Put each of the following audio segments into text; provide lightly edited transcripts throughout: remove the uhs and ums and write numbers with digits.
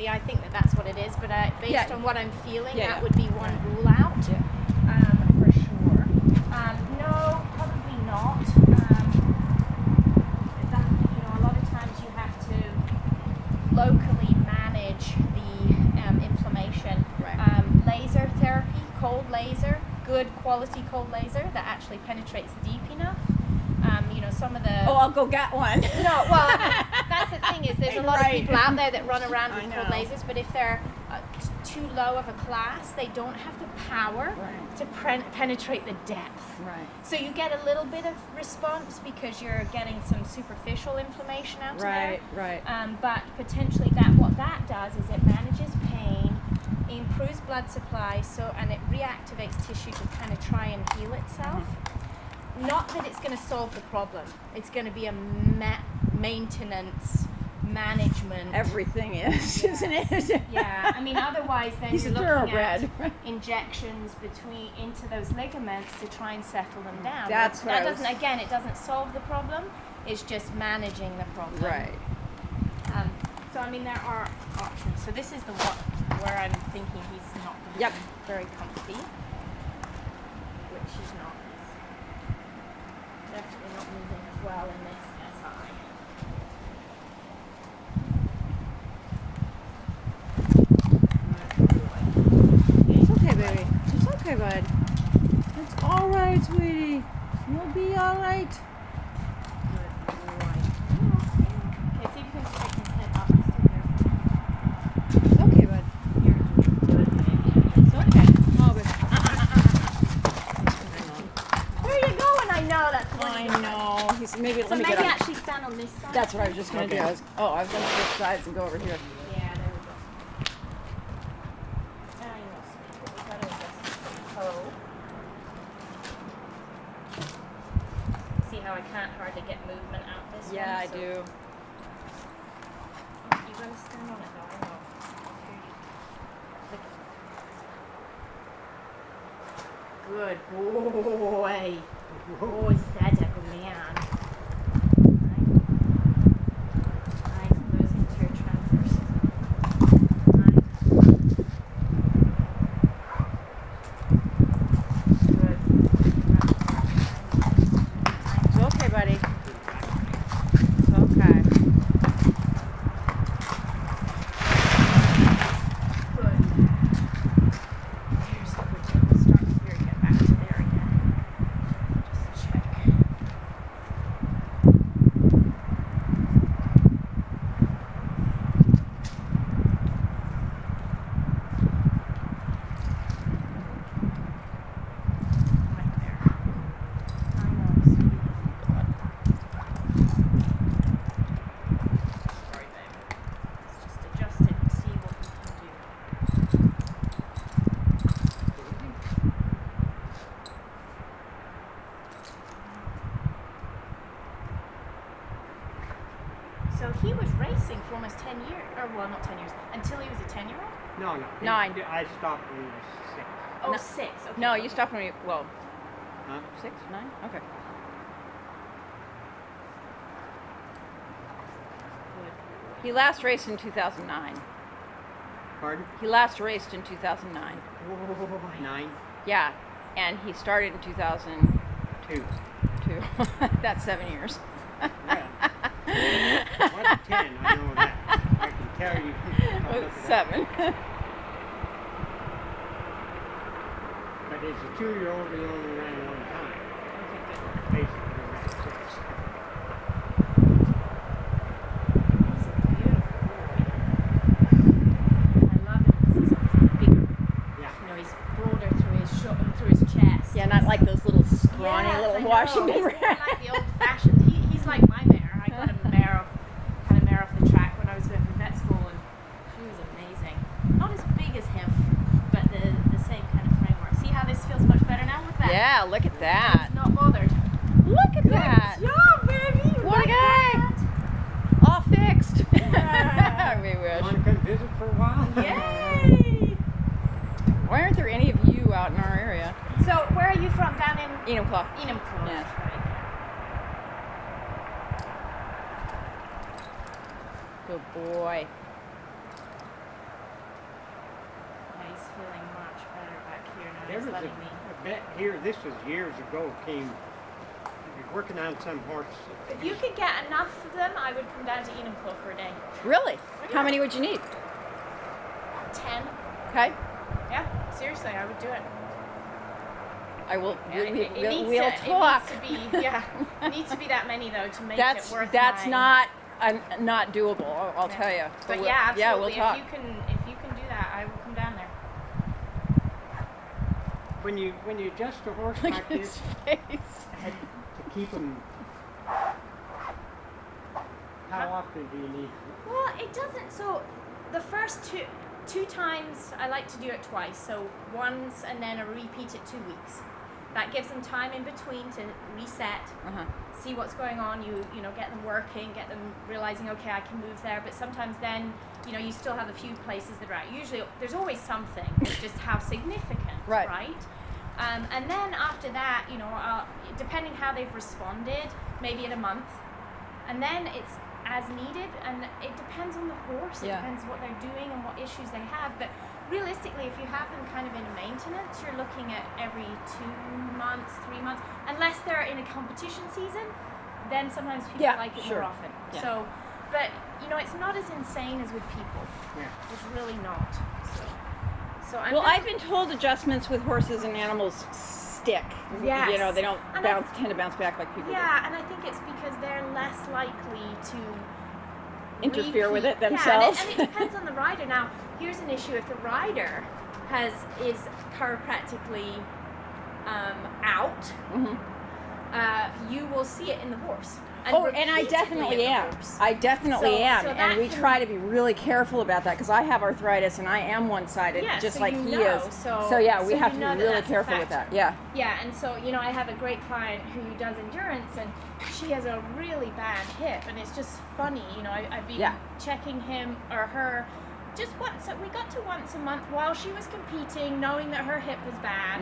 I think that's what it is, but based on what I'm feeling, that would be one rule out. Yeah. For sure. No, probably not. A lot of times you have to locally manage the inflammation. Right. Laser therapy, cold laser, good quality cold laser that actually penetrates deep enough. Some of the... Oh, I'll go get one. No, well, that's the thing is there's a lot of people out there that run around with cold lasers, but if they're too low of a class, they don't have the power to penetrate the depth. Right. So you get a little bit of response because you're getting some superficial inflammation out there. Right. But potentially what that does is it manages pain, improves blood supply, and it reactivates tissue to kind of try and heal itself. Not that it's going to solve the problem. It's going to be a maintenance, management. Everything is, isn't it? Yeah. I mean, otherwise then He's you're a looking thoroughbred. at injections into those ligaments to try and settle them down. That's what it doesn't solve the problem. It's just managing the problem. Right. So I mean, there are options. So this is the one where I'm thinking he's not going to be very comfy, which he's not. Definitely not moving as well in this SI. It's okay, baby. It's okay, bud. It's all right, sweetie. You'll be all right. Good boy. Okay, see if you can take his head up just a bit. It's okay, bud. You're doing good, baby. It's okay. Oh, good. Where are you going? I know that's what I know. Maybe So let me maybe get up. actually stand on this side. That's what I was just going to do. I was going to switch sides and go over here. Yeah, there we go. I know, sweet, but we got to adjust the toe. See how I can't hardly get movement out this one? Yeah, I So- do. Oh, you got to stand on it though, I know. Good boy. Oh, is that a good man? Nice, losing to your transfers. Good. It's okay, buddy. It's okay. Good. Here's the good. We'll start here and get back to there again. Just check. Right there. I know, sweetie. Sorry, babe. Let's just adjust it and see what we can do. So he was racing for almost 10 years, or well, not 10 years, until he was a 10-year-old? No. 9. I stopped when he was 6. Oh, No. 6. Okay. No, you stopped when you, well, Huh? 6, 9? Okay. Good. He last raced in 2009. Pardon? He last raced in 2009. 9. Yeah, and he started in 2002. 2. That's 7 years. Well, what's 10? I know that. I can tell you. I'll look it up. 7. But as a 2-year-old, he only ran one time. Basically, he ran 6. He's a beautiful boy. I love him because he's bigger. Yeah. You know, he's broader through his chest. Yeah, not like those little scrawny Yes, I little know. Washington He's more Reds. like the old-fashioned. He's like my mare. I got a mare off the track when I was going to vet school, and she was amazing. Not as big as him, but the same kind of framework. See how this feels much better now with that? Yeah, look at that. He's not bothered. Look at that. Good job, baby. You What a like guy. that? All fixed. Yeah. We wish. Want to come visit for a while? Yay! Why aren't there any of you out in our area? So, where are you from? Down in Enumclaw. Enumclaw. Yes. Right. Good boy. There was letting me. a vet here, this was years ago, came, he was working on some horse. If you could get enough of them, I would come down to Enumclaw for a day. Really? How many would you need? 10. Okay. Yeah, seriously, I would do it. I will. Yeah, We'll talk. It needs to be, yeah, it needs to be that many though to make That's it worth. that's my, not doable. I'll tell you. But yeah, absolutely. Yeah, we'll talk. If you can do that, I will come down there. When you adjust a horse Look like at his this, face. to keep them, how often do you need? Well, it doesn't. So the first two times, I like to do it twice. So once and then a repeat at 2 weeks. That gives them time in between to reset, see what's going on. You know, get them working, get them realizing, okay, I can move there. But sometimes then, you know, you still have a few places that are out. Usually, there's always something. It's just how significant, right? And then after that, you know, depending how they've responded, maybe in a month, and then it's as needed, and it depends on the horse. It depends what they're doing and what issues they have. But realistically, if you have them kind of in maintenance, you're looking at every 2 months, 3 months, unless they're in a competition season. Then sometimes people like it more often. Yeah. So, but you know, it's not as insane as with people. Yeah. It's really not. So I've been told adjustments with horses and animals stick. Yes. You know, they don't tend to bounce back like people do. Yeah, and I think it's because they're less likely to Interfere with it Yeah, themselves. and it depends on the rider. Now, here's an issue: if the rider is chiropractically out, you will see it in the horse. And And I definitely repeatedly in the am. horse. I definitely am. so And that we can- try to be really careful about that because I have arthritis and I am one-sided, Yeah, just so like you he know, is. so Yeah, we you have to know be that really that's a careful with factor. that. Yeah. Yeah, and so, you know, I have a great client who does endurance, and she has a really bad hip, and it's just funny, you know, I've been checking him or her just once. So we got to once a month while she was competing, knowing that her hip was bad.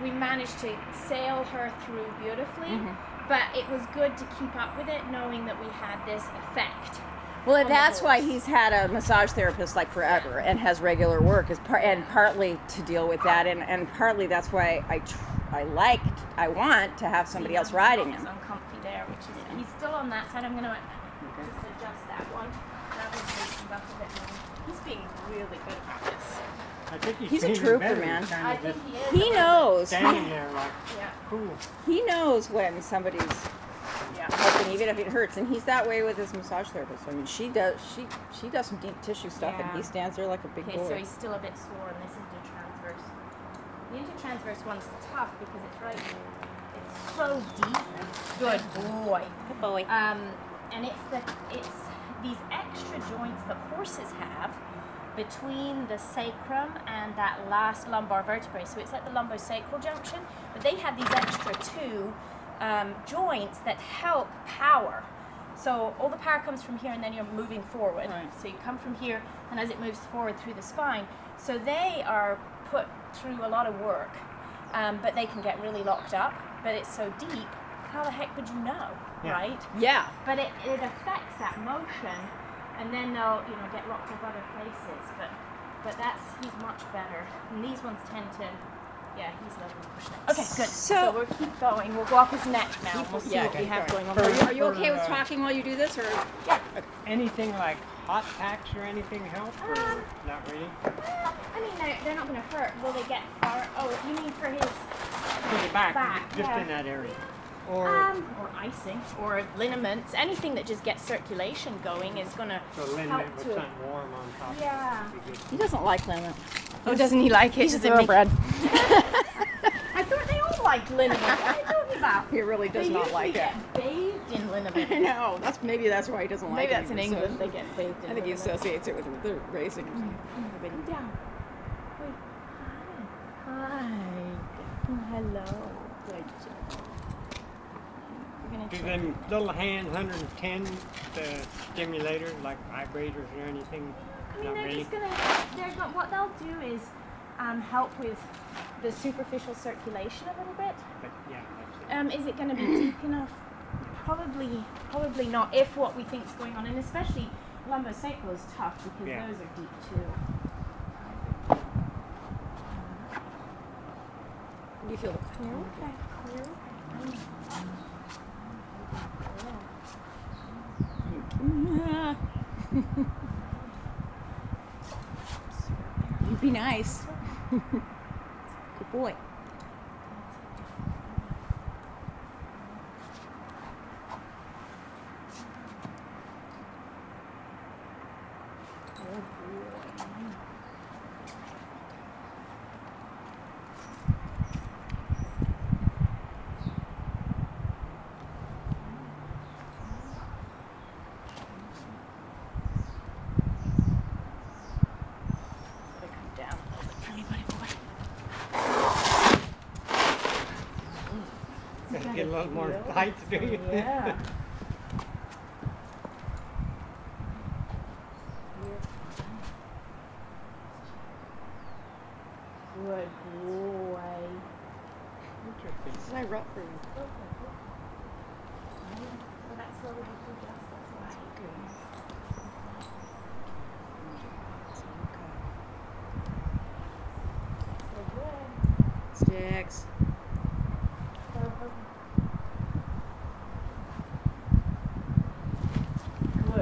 We managed to sail her through beautifully, but it was good to keep up with it, knowing that we had this effect. Well, on the that's why horse. he's had a massage therapist like forever and has regular work, and partly to deal with that, and partly that's why I want to have somebody else riding him. I'm comfy there, which is he's still on that side. I'm going to just adjust that one. That was loosened up a bit more. He's being really good at this. I think He's a feeling trooper, better. man. He's kind I of think just he is. He knows. standing there like, Yeah. cool. He knows when somebody's Yeah. helping, even if it hurts, and he's that way with his massage therapist. I mean, she does some deep tissue stuff, and he stands there like a big Okay, boy. so he's still a bit sore, and this is the transverse. The intertransverse one's tough because it's right. It's so deep. Good boy. Good boy. And it's these extra joints that horses have between the sacrum and that last lumbar vertebrae. So it's at the lumbosacral junction, but they have these extra two joints that help power. So all the power comes from here, and then you're moving forward. Right. So you come from here, and as it moves forward through the spine. So they are put through a lot of work, but they can get really locked up. But it's so deep, how the heck would you know, right? Yeah. But it affects that motion, and then they'll get locked up other places. But he's much better. And these ones tend to, he's lovely to push neck. Okay, good. So we'll keep going. We'll go off his neck now. We'll see what we have going on. Are you okay with talking while you do this, or? Yeah. Anything like hot packs or anything help? Or not really? Well, I mean, they're not going to hurt. Will they get far? Oh, you mean for his To the back, just in that area. or icing, or liniments, anything that just gets circulation going is going to So help liniment with to. something warm on top. Yeah. Would be good. He doesn't like lemon. Oh, doesn't he like it? He's a thoroughbred. I thought they all liked liniment. What are you talking about? He really does not like it. They usually get bathed in liniment. I know. Maybe that's why he doesn't like Maybe it. that's in England. They get bathed in I think he liniment. associates it with the racing. Wait down. Wait. Hi. Oh, hello. Good job. We're gonna Do check. them little hand 110 stimulators like vibrators or anything? I mean, Not they're really. just gonna. What they'll do is help with the superficial circulation a little bit. But yeah, that's it. Is it going to be deep enough? Probably not. If what we think is going on, and especially lumbosacral is tough because those are deep too. You're okay. You're okay. You be nice. Good boy. Get a little more bites, do you? Yeah. Good boy. This is I wrote for you. Well, that's slowly through just, that's why. So good. Sticks.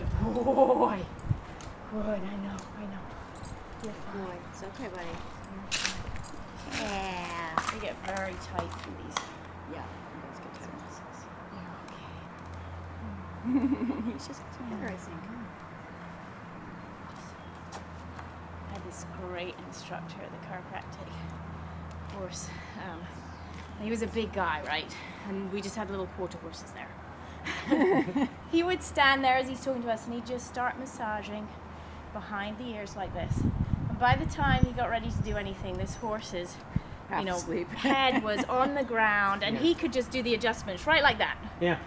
Good boy. Good, I know. You're fine. Boy, it's okay, buddy. Yeah. They get very tight through these. Yeah. Let's get to You're He's just better, I think. I had this great instructor at the chiropractic course. He was a big guy, right? And we just had little quarter horses there. He would stand there as he's talking to us and he'd just start massaging behind the ears like this. And by the time he got ready to do anything, this horse's Half asleep. head was on the ground and he could just do the adjustments right like that. Yeah.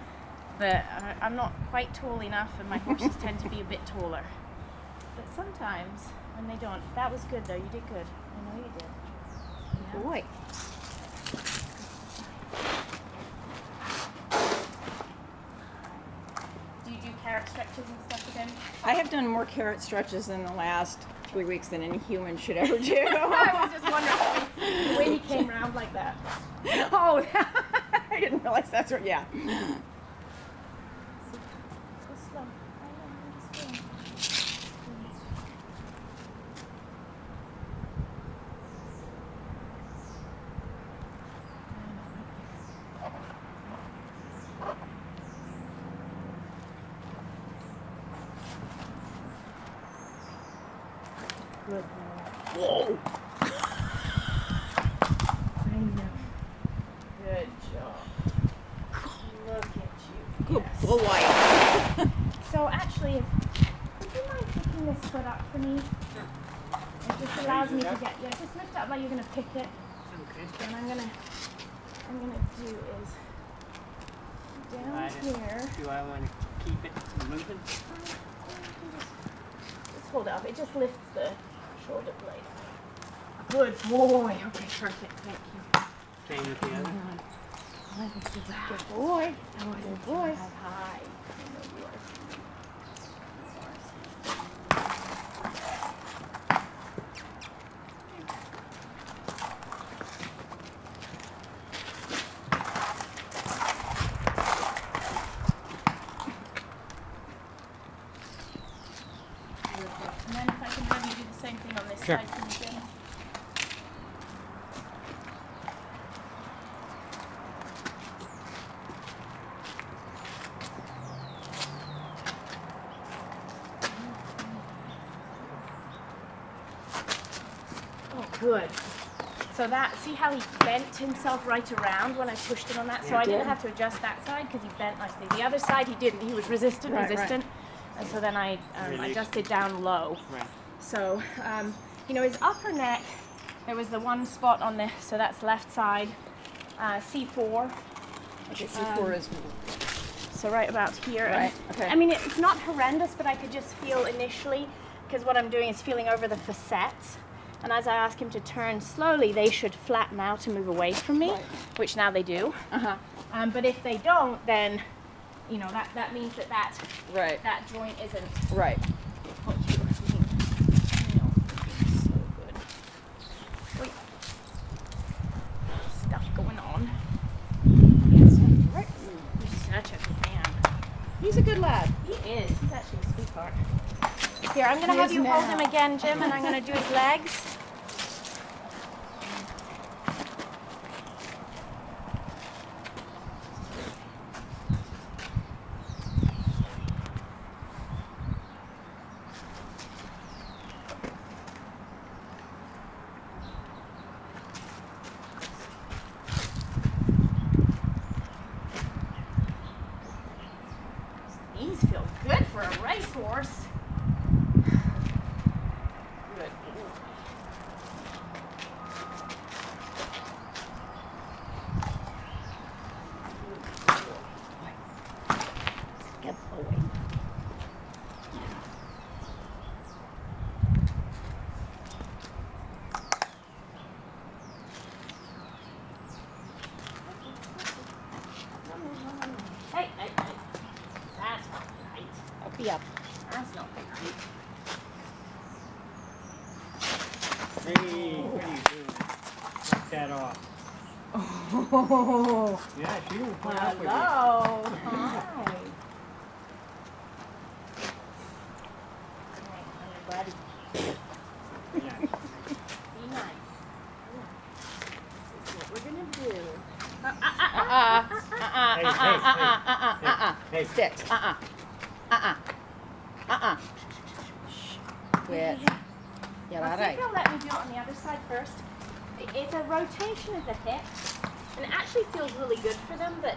But I'm not quite tall enough and my horses tend to be a bit taller. But sometimes when they don't, that was good though, you did good. I know you did. Yeah. Boy. Do you do carrot stretches and stuff with him? I have done more carrot stretches in the last 3 weeks than any human should ever do. I was just wondering the way he came around like that. Oh, I didn't realize that's what, yeah. Go slow. I know, I'm just Good. Whoa. I know. Good job. Look at you. Good Yes. boy. So actually, would you mind picking this foot up for me? It just allows me to get, yeah, just lift it up like you're going to pick it. Okay. And I'm gonna do is down Right. here. Do I want to keep it moving? Just hold it up. It just lifts the shoulder blade. Good boy. Okay, perfect. Thank you. Same with the other. Good boy. Good boy. Hi. And then if I can have you do the same thing on this Sure. side from the gym. Oh, good. So that, see how he bent himself right around when I pushed him on that? So Yeah. I didn't have to adjust that side because he bent nicely. The other side he didn't. He was resistant. And so then I Release. adjusted down low. Right. So, his upper neck, there was the one spot on the, so that's left side, C4. Okay, C4 is So right about here. Right, okay. I mean, it's not horrendous, but I could just feel initially, because what I'm doing is feeling over the facets. And as I ask him to turn slowly, they should flatten out and move away from me, Right. which now they do. Uh-huh. But if they don't, then, that means that Right. that joint isn't Right. what you were thinking. So good. Wait. Stuff going on. Here, I'm going to have He you is hold him now. again, Jim, and I'm going to do his legs. These feel good for a racehorse. Good. Good boy. Hey, hey, hey. That's not right. Uppy up. That's not right. Hey, what are you doing? Knock that off. Oh, Yeah, she will put up with it. hello. Hi. Buddy, Yeah. be nice. This is what we're gonna do. Hey, Sticks. Quit. Yeah, I'll all see if right. you'll let me do it on the other side first. It's a rotation of the hip, and it actually feels really good for them, but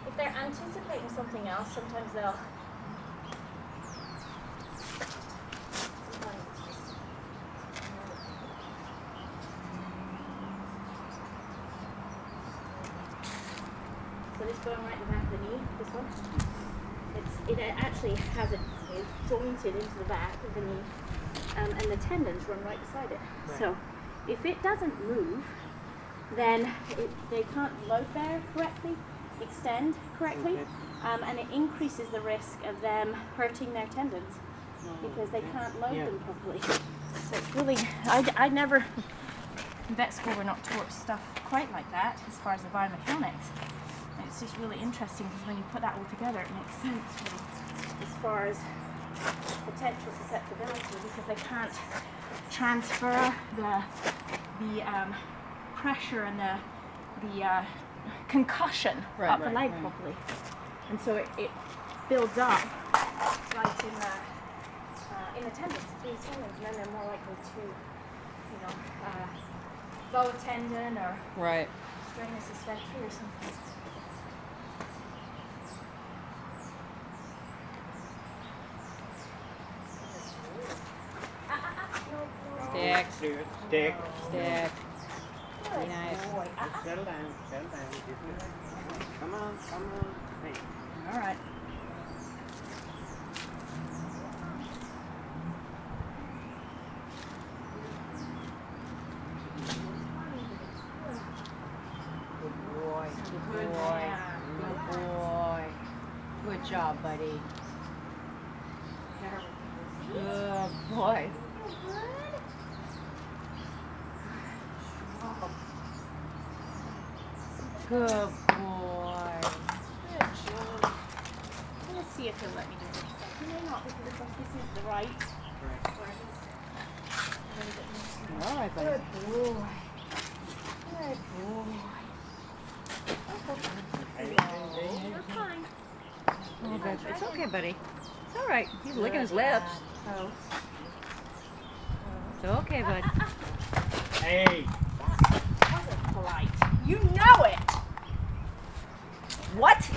if they're anticipating something else, sometimes they'll... Sometimes it's just... So this going right in the back of the knee, this one. It actually has it's jointed into the back of the knee, and the tendons run right beside it. Right. So if it doesn't move, then they can't load bear correctly, extend correctly, Okay. and it increases the risk of them hurting their tendons because they can't load Yeah. them properly. So it's really, I never, in vet school we're not taught stuff quite like that as far as the biomechanics. And it's just really interesting because when you put that all together, it makes sense really, as far as potential susceptibility, because they can't transfer the pressure and the concussion up the leg properly, and so it builds up right in the tendons, through the tendons, and then they're more likely to, bow a tendon or Right. strain a suspensory or something. Sticks. Do it. Stick. Stick. Be nice. Just settle down. Settle down. Come on. Come on. Hey. All right. Good boy. Good boy. Good boy. Good job, buddy. Good boy. Good boy. Good job. I'm going to see if he'll let me do this. He may not, because of course this is the right. Where he's a little bit more. All right, buddy. Good boy. Good boy. You're fine. Oh, good. It's okay, buddy. It's all right. He's licking his lips. Oh. It's okay, bud. Hey. That wasn't polite. You know it. What?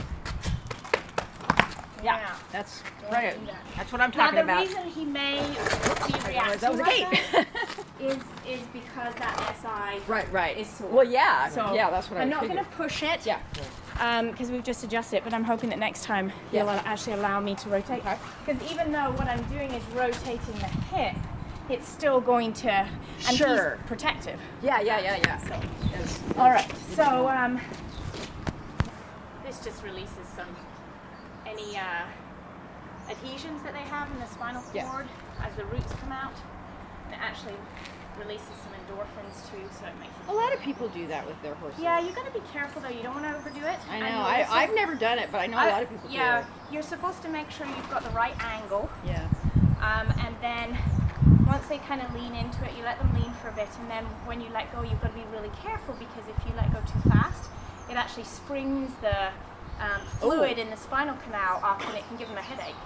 Yeah. That's Don't right. do that. That's what I'm Now talking the about. reason he may be reacting That was a like gate. that is because that SI Right. is sore. Well, yeah. So yeah, that's what I'm I not figured. going to push it. Yeah. Because we've just adjusted it, but I'm hoping that next time you'll actually allow me to rotate. Okay. Because even though what I'm doing is rotating the hip, it's still going to, and Sure. he's protective. Yeah. So, Yes. all right. So this just releases any adhesions that they have in the spinal Yeah. cord as the roots come out. And it actually releases some endorphins too, so it makes it. A lot of people do that with their horses. Yeah, you got to be careful though. You don't want to overdo it. I And know. you also- I've never done it, but I know a lot of people Yeah, do you're supposed to make sure you've got the right angle. it. Yeah. And then once they kind of lean into it, you let them lean for a bit, and then when you let go, you've got to be really careful, because if you let go too fast, it actually springs the fluid in the spinal canal up, and it can give them a headache.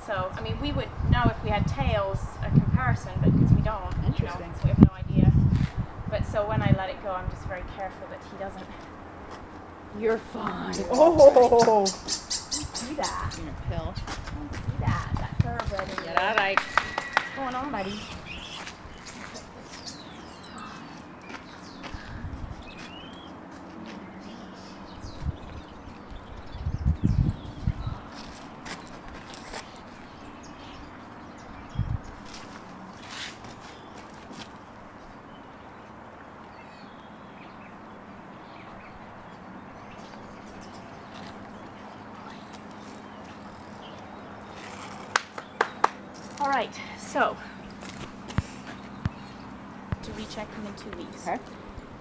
So, I mean, we would know if we had tails, a comparison, but because we don't, Interesting. we have no idea. But so when I let it go, I'm just very careful that he doesn't. You're fine. Oh! See that? You're a pill. See that thoroughbred in Yeah, there. all right. What's going on, buddy? All right, so to recheck him in 2 weeks. Okay.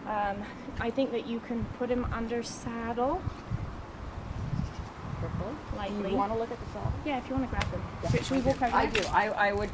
I think that you can put him under saddle Carefully. lightly. You want to look at the saddle? Yeah, if you want to grab them. Yeah, Should we walk over I there? do. I would.